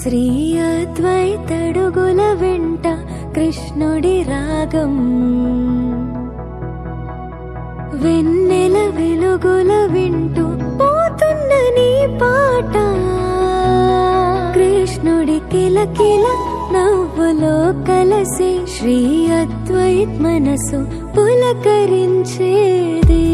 శ్రీ అద్వైతడుగుల వెంట కృష్ణుడి రాగం, వెన్నెల వెలుగుల వింటూ పోతున్న నీ పాట, కృష్ణుడి కిలకిల నవ్వులో కలసి శ్రీ అద్వైత్ మనసు పులకరించేది.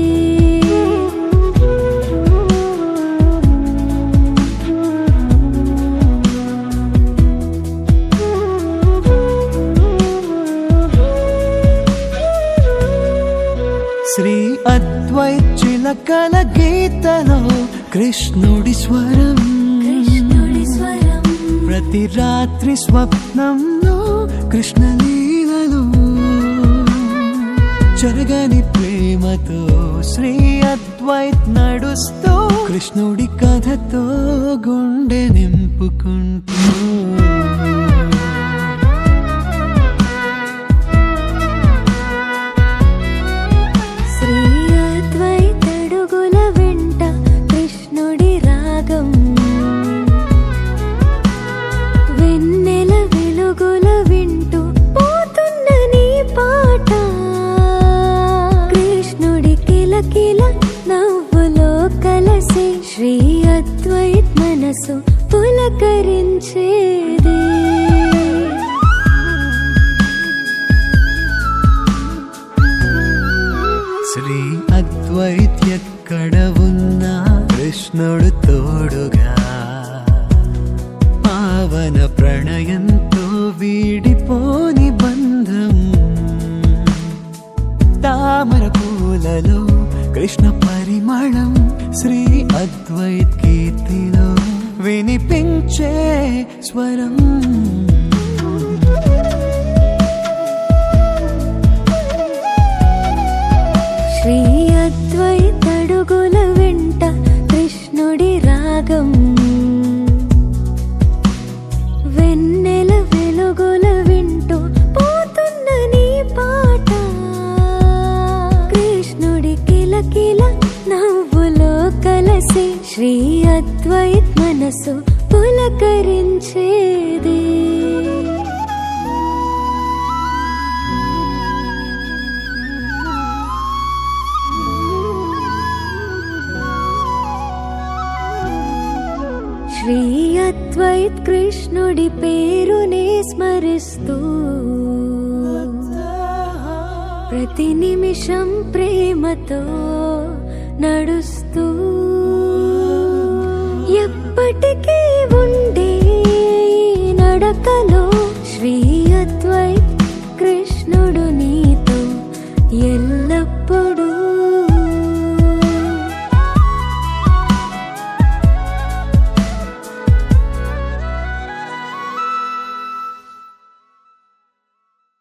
శ్రీ అద్వైత్ చిలకల గీతలో కృష్ణుడి స్వరం, ప్రతి రాత్రి స్వప్నంలో కృష్ణ లీలలో జరగని ప్రేమతో శ్రీ అద్వైత్ నడుస్తూ కృష్ణుడి కథతో గుండె నింపుకుంటూ శ్రీ అద్వైత్ మనసు పులకరించేది. శ్రీ అద్వైత్ ఎక్కడ ఉన్నా కృష్ణుడు తోడుగా, పావన ప్రణయంతో వీడిపోని బంధం, తామర పూలలో కృష్ణ పరిమళం, శ్రీ అద్వైత్ కీర్తిలో వినిపించే స్వరం. శ్రీ అద్వైత్ అడుగుల వెంట కృష్ణుడి రాగం, వెన్నెల వెలుగుల వింటూ పోతున్న నీ పాట, కృష్ణుడి కిలకిల నవ్వులో కలసి శ్రీ అద్వైత్ మనసు పులకరించేది. శ్రీ అద్వైత్ కృష్ణుడి పేరునే స్మరిస్తూ ప్రతి నిమిషం ప్రేమతో నడుస్తూ ఎప్పటికీ ఉండే నడకలో